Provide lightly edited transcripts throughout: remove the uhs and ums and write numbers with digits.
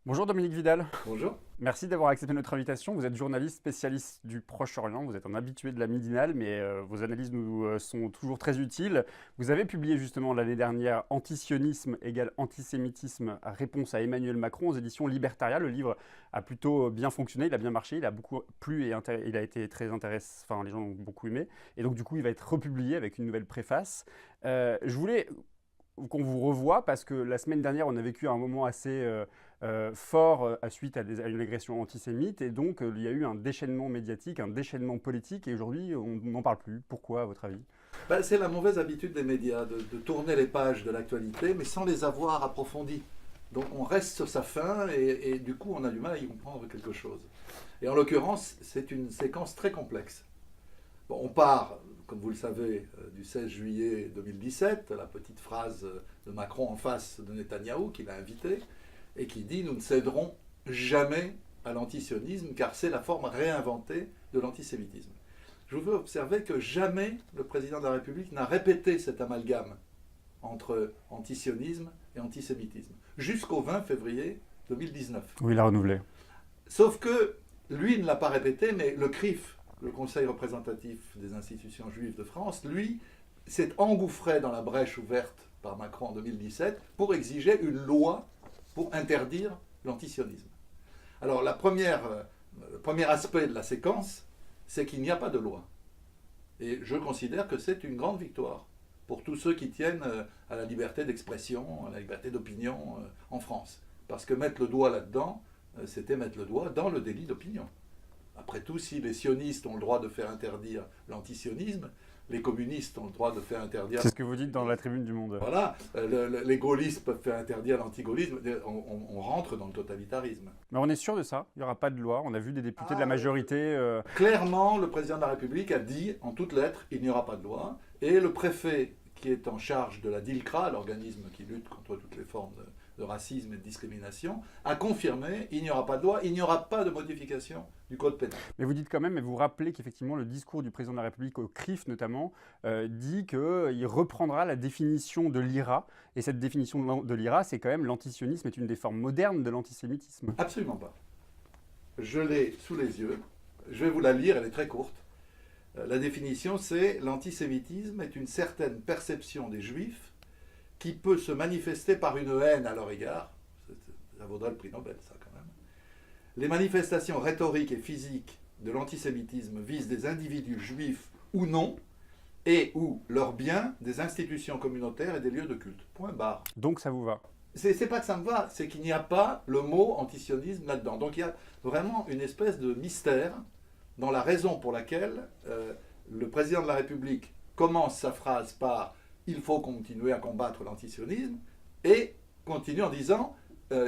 Bonjour Dominique Vidal, Bonjour. merci d'avoir accepté notre invitation. Vous êtes journaliste spécialiste du Proche-Orient, vous êtes un habitué de la Midinale, mais vos analyses nous sont toujours très utiles. Vous avez publié justement l'année dernière Antisionisme égale antisémitisme, réponse à Emmanuel Macron aux éditions Libertaria. Le livre a plutôt bien fonctionné, il a bien marché, il a beaucoup plu et il a été très intéressant, enfin les gens l'ont beaucoup aimé. Et donc du coup il va être republié avec une nouvelle préface. Je voulais qu'on vous revoie parce que la semaine dernière, on a vécu un moment assez fort à suite à une agression antisémite et donc il y a eu un déchaînement médiatique, un déchaînement politique et aujourd'hui, on n'en parle plus. Pourquoi, à votre avis? C'est la mauvaise habitude des médias de tourner les pages de l'actualité, mais sans les avoir approfondies. Donc on reste sur sa faim et du coup on a du mal à y comprendre quelque chose. Et en l'occurrence, c'est une séquence très complexe. Bon, on part, comme vous le savez, du 16 juillet 2017, la petite phrase de Macron en face de Netanyahou qui l'a invité et qui dit nous ne céderons jamais à l'antisionisme car c'est la forme réinventée de l'antisémitisme. Je veux observer que jamais le président de la République n'a répété cet amalgame entre antisionisme et antisémitisme, jusqu'au 20 février 2019. Oui, il a renouvelé. Sauf que lui ne l'a pas répété, mais le CRIF, le Conseil représentatif des institutions juives de France, lui, s'est engouffré dans la brèche ouverte par Macron en 2017 pour exiger une loi pour interdire l'antisionisme. Alors le premier aspect de la séquence, c'est qu'il n'y a pas de loi. Et je considère que c'est une grande victoire pour tous ceux qui tiennent à la liberté d'expression, à la liberté d'opinion en France. Parce que mettre le doigt là-dedans, c'était mettre le doigt dans le délit d'opinion. Après tout, si les sionistes ont le droit de faire interdire l'antisionisme, les communistes ont le droit de faire interdire C'est ce que vous dites dans la Tribune du Monde. voilà, les gaullistes peuvent faire interdire l'antigaullisme, on rentre dans le totalitarisme. Mais on est sûr de ça, il n'y aura pas de loi. On a vu des députés de la majorité. Clairement, le président de la République a dit en toutes lettres il n'y aura pas de loi, et le préfet qui est en charge de la DILCRA, l'organisme qui lutte contre toutes les formes de racisme et de discrimination, a confirmé il n'y aura pas de loi, il n'y aura pas de modification du code pénal. Mais vous dites quand même, et vous rappelez qu'effectivement le discours du président de la République au CRIF notamment dit qu'il reprendra la définition de l'IRA. Et cette définition de l'IRA, c'est quand même l'antisionisme est une des formes modernes de l'antisémitisme. Absolument pas. Je l'ai sous les yeux, je vais vous la lire, elle est très courte. La définition, c'est l'antisémitisme est une certaine perception des juifs qui peut se manifester par une haine à leur égard. Ça vaudrait le prix Nobel, ça, quand même. Les manifestations rhétoriques et physiques de l'antisémitisme visent des individus juifs ou non, et ou leurs biens, des institutions communautaires et des lieux de culte. Point barre. Donc ça vous va? C'est pas que ça me va, c'est qu'il n'y a pas le mot antisionisme là-dedans. Donc il y a vraiment une espèce de mystère dans la raison pour laquelle le président de la République commence sa phrase par il faut continuer à combattre l'antisionisme et continue en disant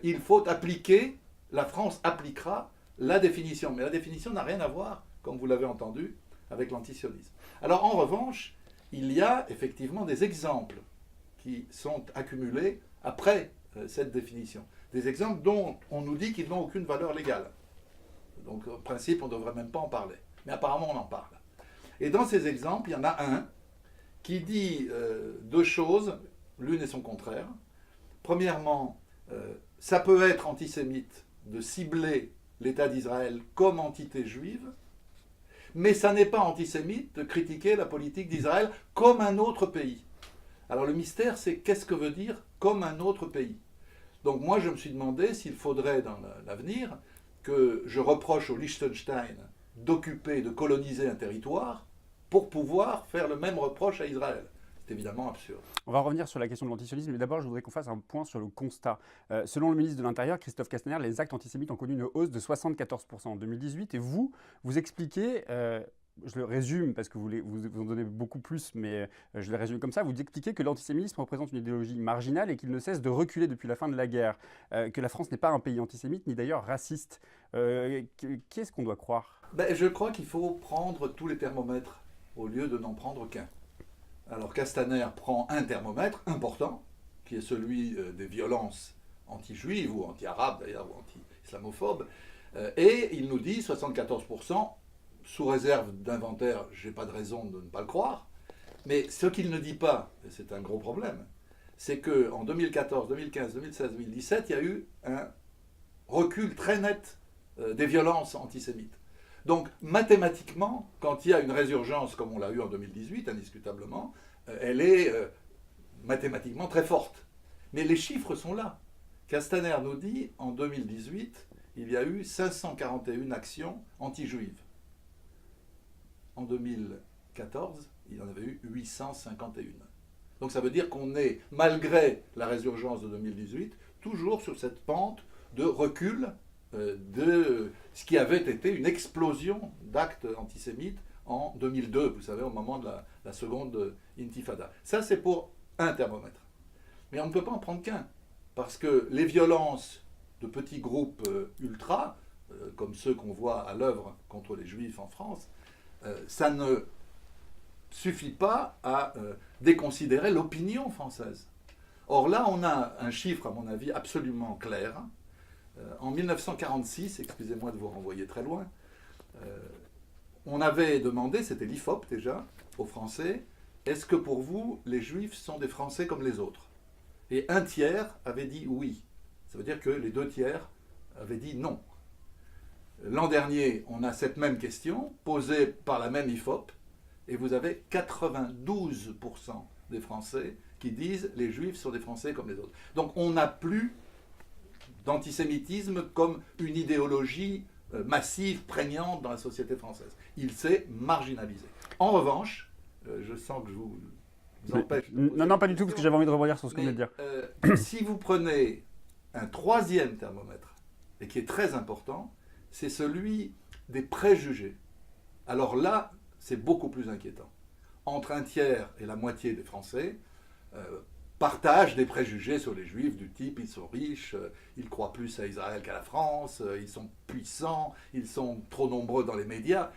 il faut appliquer, la France appliquera la définition. Mais la définition n'a rien à voir, comme vous l'avez entendu, avec l'antisionisme. Alors en revanche, il y a effectivement des exemples qui sont accumulés après cette définition. Des exemples dont on nous dit qu'ils n'ont aucune valeur légale. Donc, au principe, on ne devrait même pas en parler. Mais apparemment, on en parle. Et dans ces exemples, il y en a un qui dit deux choses, l'une et son contraire. Premièrement, ça peut être antisémite de cibler l'État d'Israël comme entité juive, mais ça n'est pas antisémite de critiquer la politique d'Israël comme un autre pays. Alors le mystère, c'est qu'est-ce que veut dire comme un autre pays. Donc moi, je me suis demandé s'il faudrait dans l'avenir que je reproche au Liechtenstein d'occuper, de coloniser un territoire pour pouvoir faire le même reproche à Israël. C'est évidemment absurde. On va revenir sur la question de l'antisionisme, mais d'abord je voudrais qu'on fasse un point sur le constat. Selon le ministre de l'Intérieur, Christophe Castaner, les actes antisémites ont connu une hausse de 74% en 2018 et vous expliquez, je le résume parce que vous en donnez beaucoup plus, mais je le résume comme ça, vous expliquez que l'antisémitisme représente une idéologie marginale et qu'il ne cesse de reculer depuis la fin de la guerre, que la France n'est pas un pays antisémite ni d'ailleurs raciste. Qu'est-ce qu'on doit croire? Je crois qu'il faut prendre tous les thermomètres au lieu de n'en prendre qu'un. Alors Castaner prend un thermomètre important, qui est celui des violences anti-juives, ou anti-arabes d'ailleurs, ou anti-islamophobes, et il nous dit 74%, sous réserve d'inventaire, je n'ai pas de raison de ne pas le croire, mais ce qu'il ne dit pas, et c'est un gros problème, c'est qu'en 2014, 2015, 2016, 2017, il y a eu un recul très net des violences antisémites. Donc mathématiquement, quand il y a une résurgence comme on l'a eu en 2018, indiscutablement, elle est mathématiquement très forte. Mais les chiffres sont là. Castaner nous dit, en 2018, il y a eu 541 actions anti-juives. En 2014, il y en avait eu 851. Donc ça veut dire qu'on est, malgré la résurgence de 2018, toujours sur cette pente de recul de ce qui avait été une explosion d'actes antisémites en 2002, vous savez, au moment de la seconde intifada. Ça, c'est pour un thermomètre. Mais on ne peut pas en prendre qu'un, parce que les violences de petits groupes ultras, comme ceux qu'on voit à l'œuvre contre les juifs en France, ça ne suffit pas à déconsidérer l'opinion française. Or là, on a un chiffre, à mon avis, absolument clair. En 1946, excusez-moi de vous renvoyer très loin, on avait demandé, c'était l'IFOP déjà, aux Français, est-ce que pour vous, les Juifs sont des Français comme les autres? Et un tiers avait dit oui. Ça veut dire que les 2 tiers avaient dit non. L'an dernier, on a cette même question, posée par la même IFOP, et vous avez 92% des Français qui disent les Juifs sont des Français comme les autres. Donc on n'a plus d'antisémitisme comme une idéologie massive, prégnante dans la société française. Il s'est marginalisé. En revanche, je sens que je vous empêche... Non, pas du tout, parce que j'avais envie de rebondir sur ce que vous venez de dire. Si vous prenez un troisième thermomètre, et qui est très important, c'est celui des préjugés. Alors là, c'est beaucoup plus inquiétant. Entre un tiers et la moitié des Français partagent des préjugés sur les Juifs du type ils sont riches, ils croient plus à Israël qu'à la France, ils sont puissants, ils sont trop nombreux dans les médias.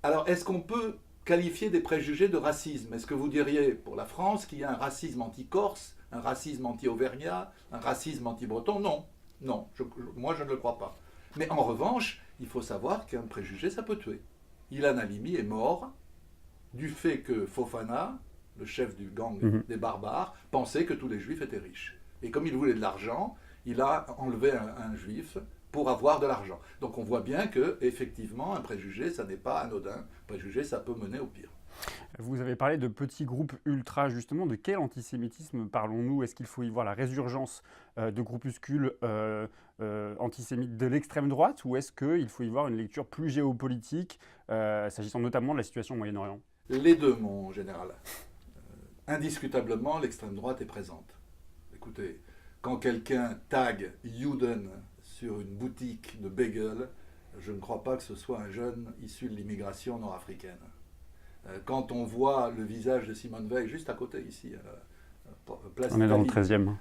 Alors est-ce qu'on peut qualifier des préjugés de racisme? Est-ce que vous diriez pour la France qu'il y a un racisme anti-corse, un racisme anti-auvergnat, un racisme anti-breton? Non, non, moi je ne le crois pas. Mais en revanche, il faut savoir qu'un préjugé, ça peut tuer. Ilan Halimi est mort du fait que Fofana, le chef du gang des barbares, pensait que tous les juifs étaient riches. Et comme il voulait de l'argent, il a enlevé un juif pour avoir de l'argent. Donc on voit bien que effectivement un préjugé, ça n'est pas anodin. Un préjugé, ça peut mener au pire. Vous avez parlé de petits groupes ultra, justement. De quel antisémitisme parlons-nous? Est-ce qu'il faut y voir la résurgence de groupuscules antisémites de l'extrême droite, ou est-ce qu'il faut y voir une lecture plus géopolitique, s'agissant notamment de la situation au Moyen-Orient? Les deux, mon général. Indiscutablement, l'extrême droite est présente. Écoutez, quand quelqu'un tag Juden sur une boutique de bagel, je ne crois pas que ce soit un jeune issu de l'immigration nord-africaine. Quand on voit le visage de Simone Veil juste à côté ici, place on est dans le Italie, 13e.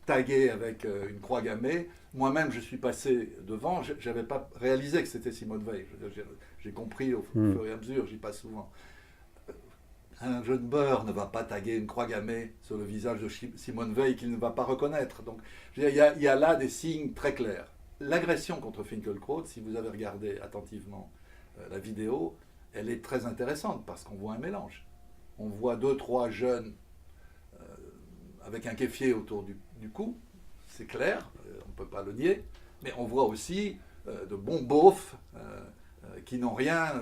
Tagué avec une croix gammée, moi-même je suis passé devant, je n'avais pas réalisé que c'était Simone Veil. J'ai compris au fur et à mesure, j'y passe souvent. Un jeune beurre ne va pas taguer une croix gammée sur le visage de Simone Veil qu'il ne va pas reconnaître. Donc il y a là des signes très clairs. L'agression contre Finkielkraut, si vous avez regardé attentivement la vidéo, elle est très intéressante parce qu'on voit un mélange. On voit 2-3 jeunes avec un kéfier autour du cou, c'est clair, on ne peut pas le nier, mais on voit aussi de bons beaufs qui n'ont rien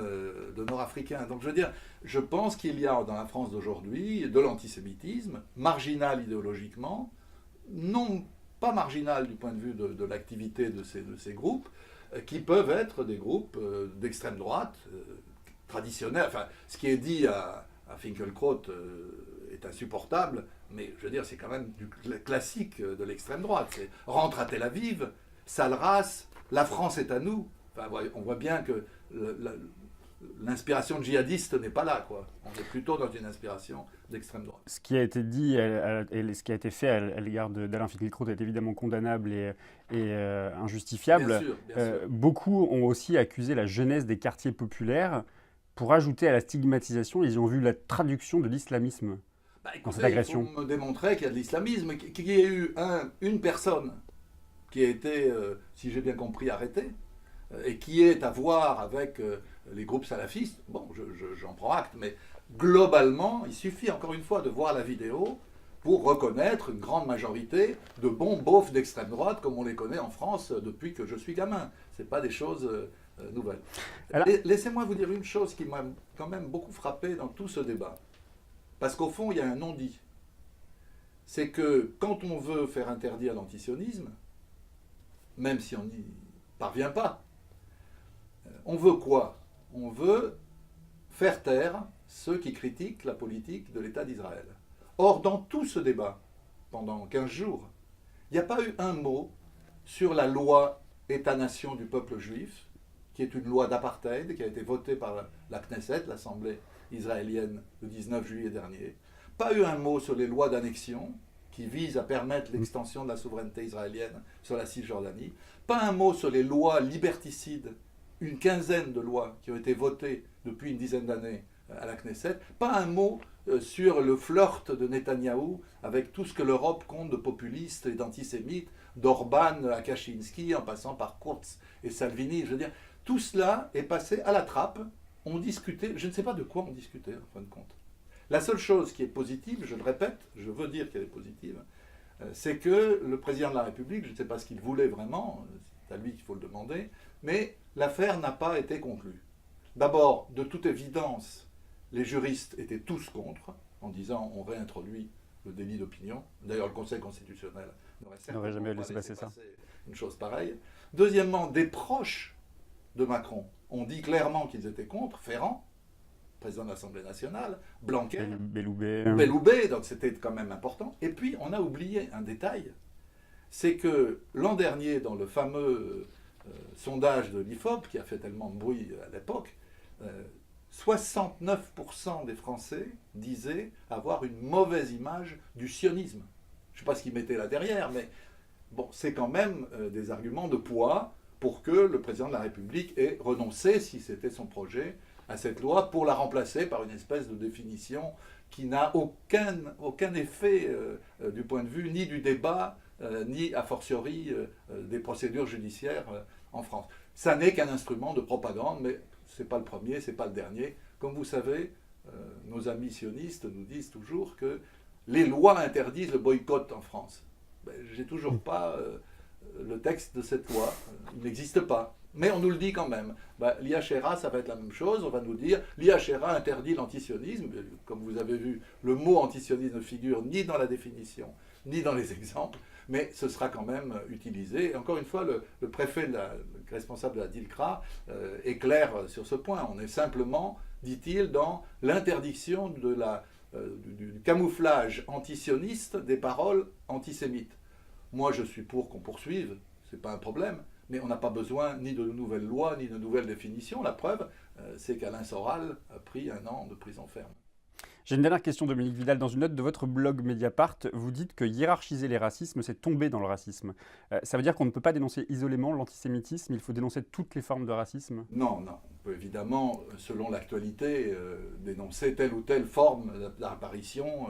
de nord-africain. Donc je veux dire, je pense qu'il y a dans la France d'aujourd'hui de l'antisémitisme, marginal idéologiquement, non pas marginal du point de vue de l'activité de ces groupes, qui peuvent être des groupes d'extrême droite, traditionnels. Enfin, ce qui est dit à Finkielkraut est insupportable, mais je veux dire, c'est quand même du classique de l'extrême droite. C'est rentre à Tel Aviv, sale race, la France est à nous. Enfin, on voit bien que l'inspiration djihadiste n'est pas là, quoi. On est plutôt dans une inspiration d'extrême droite. Ce qui a été dit et ce qui a été fait à l'égard d'Alain Finkielkraut est évidemment condamnable et injustifiable. Bien sûr, bien sûr. Beaucoup ont aussi accusé la jeunesse des quartiers populaires. Pour ajouter à la stigmatisation, ils ont vu la traduction de l'islamisme dans cette agression. Il faut me démontrer qu'il y a de l'islamisme, qu'il y ait eu une personne qui a été, si j'ai bien compris, arrêtée, et qui est à voir avec les groupes salafistes. Bon, j'en prends acte, mais globalement, il suffit encore une fois de voir la vidéo pour reconnaître une grande majorité de bons beaufs d'extrême droite, comme on les connaît en France depuis que je suis gamin. Ce n'est pas des choses nouvelles. Alors... Laissez-moi vous dire une chose qui m'a quand même beaucoup frappé dans tout ce débat. Parce qu'au fond, il y a un non-dit. C'est que quand on veut faire interdire l'antisionisme, même si on n'y parvient pas, on veut quoi? On veut faire taire ceux qui critiquent la politique de l'État d'Israël. Or, dans tout ce débat, pendant 15 jours, il n'y a pas eu un mot sur la loi État-nation du peuple juif, qui est une loi d'apartheid, qui a été votée par la Knesset, l'Assemblée israélienne, le 19 juillet dernier. Pas eu un mot sur les lois d'annexion, qui visent à permettre l'extension de la souveraineté israélienne sur la Cisjordanie. Pas un mot sur les lois liberticides, une quinzaine de lois qui ont été votées depuis une dizaine d'années à la Knesset. Pas un mot sur le flirt de Netanyahou avec tout ce que l'Europe compte de populistes et d'antisémites, d'Orban à Kaczynski, en passant par Kurz et Salvini. Je veux dire, tout cela est passé à la trappe. On discutait, je ne sais pas de quoi on discutait en fin de compte. La seule chose qui est positive, je le répète, je veux dire qu'elle est positive, c'est que le président de la République, je ne sais pas ce qu'il voulait vraiment, c'est à lui qu'il faut le demander, mais l'affaire n'a pas été conclue. D'abord, de toute évidence, les juristes étaient tous contre, en disant on réintroduit le délit d'opinion. D'ailleurs, le Conseil constitutionnel n'aurait jamais laissé passer une chose pareille. Deuxièmement, des proches de Macron ont dit clairement qu'ils étaient contre, Ferrand, président de l'Assemblée nationale, Blanquer, Belloubet, donc c'était quand même important. Et puis, on a oublié un détail, c'est que l'an dernier, dans le fameux sondage de l'IFOP, qui a fait tellement de bruit à l'époque, 69% des Français disaient avoir une mauvaise image du sionisme. Je ne sais pas ce qu'ils mettaient là derrière, mais bon, c'est quand même des arguments de poids pour que le président de la République ait renoncé, si c'était son projet, à cette loi pour la remplacer par une espèce de définition qui n'a aucun effet du point de vue ni du débat, ni a fortiori des procédures judiciaires en France. Ça n'est qu'un instrument de propagande, mais ce n'est pas le premier, ce n'est pas le dernier. Comme vous savez, nos amis sionistes nous disent toujours que les lois interdisent le boycott en France. Ben, j'ai toujours pas le texte de cette loi, il n'existe pas. Mais on nous le dit quand même. Ben, l'IHRA, ça va être la même chose. On va nous dire, l'IHRA interdit l'antisionisme. Comme vous avez vu, le mot antisionisme ne figure ni dans la définition, ni dans les exemples. Mais ce sera quand même utilisé. Et encore une fois, le préfet, le responsable de la DILCRA, est clair sur ce point. On est simplement, dit-il, dans l'interdiction du camouflage antisioniste des paroles antisémites. Moi, je suis pour qu'on poursuive, ce n'est pas un problème. Mais on n'a pas besoin ni de nouvelles lois, ni de nouvelles définitions. La preuve, c'est qu'Alain Soral a pris 1 an de prison ferme. J'ai une dernière question, Dominique Vidal. Dans une note de votre blog Mediapart, vous dites que hiérarchiser les racismes, c'est tomber dans le racisme. Ça veut dire qu'on ne peut pas dénoncer isolément l'antisémitisme, il faut dénoncer toutes les formes de racisme? Non, non. On peut évidemment, selon l'actualité, dénoncer telle ou telle forme d'apparition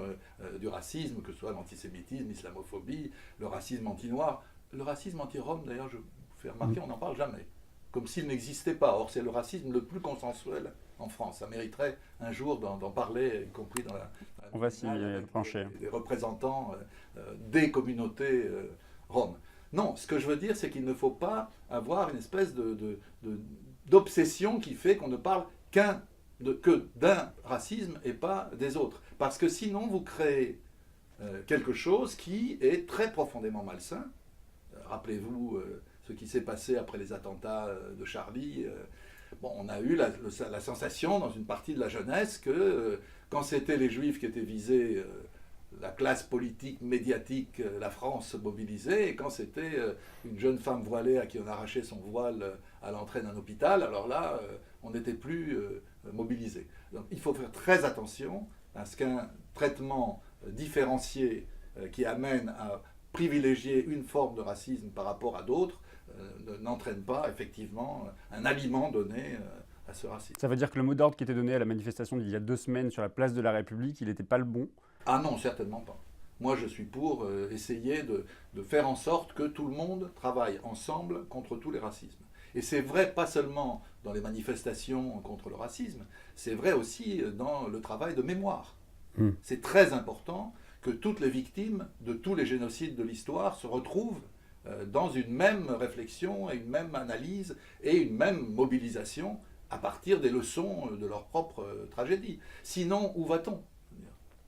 du racisme, que ce soit l'antisémitisme, l'islamophobie, le racisme anti-noir. Le racisme anti-rome, d'ailleurs, je fais remarquer, on n'en parle jamais. Comme s'il n'existait pas. Or, c'est le racisme le plus consensuel en France. Ça mériterait un jour d'en parler, y compris dans la on va s'y pencher. Des représentants des communautés roms. Non, ce que je veux dire, c'est qu'il ne faut pas avoir une espèce d'obsession qui fait qu'on ne parle que d'un racisme et pas des autres. Parce que sinon, vous créez quelque chose qui est très profondément malsain. Rappelez-vous ce qui s'est passé après les attentats de Charlie. Bon, on a eu la sensation dans une partie de la jeunesse que quand c'était les Juifs qui étaient visés, la classe politique, médiatique, la France se mobilisait, et quand c'était une jeune femme voilée à qui on arrachait son voile à l'entrée d'un hôpital, alors là, on n'était plus mobilisé. Donc il faut faire très attention à ce qu'un traitement différencié qui amène à privilégier une forme de racisme par rapport à d'autres n'entraîne pas effectivement un aliment donné à ce racisme. Ça veut dire que le mot d'ordre qui était donné à la manifestation d'il y a 2 semaines sur la place de la République, il n'était pas le bon? Ah non, certainement pas. Moi, je suis pour essayer de faire en sorte que tout le monde travaille ensemble contre tous les racismes. Et c'est vrai pas seulement dans les manifestations contre le racisme, c'est vrai aussi dans le travail de mémoire. C'est très important que toutes les victimes de tous les génocides de l'histoire se retrouvent dans une même réflexion et une même analyse et une même mobilisation à partir des leçons de leur propre tragédie. Sinon, où va-t-on?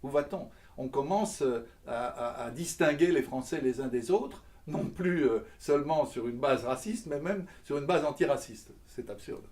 Où va-t-on? On commence à distinguer les Français les uns des autres, non plus seulement sur une base raciste, mais même sur une base antiraciste. C'est absurde.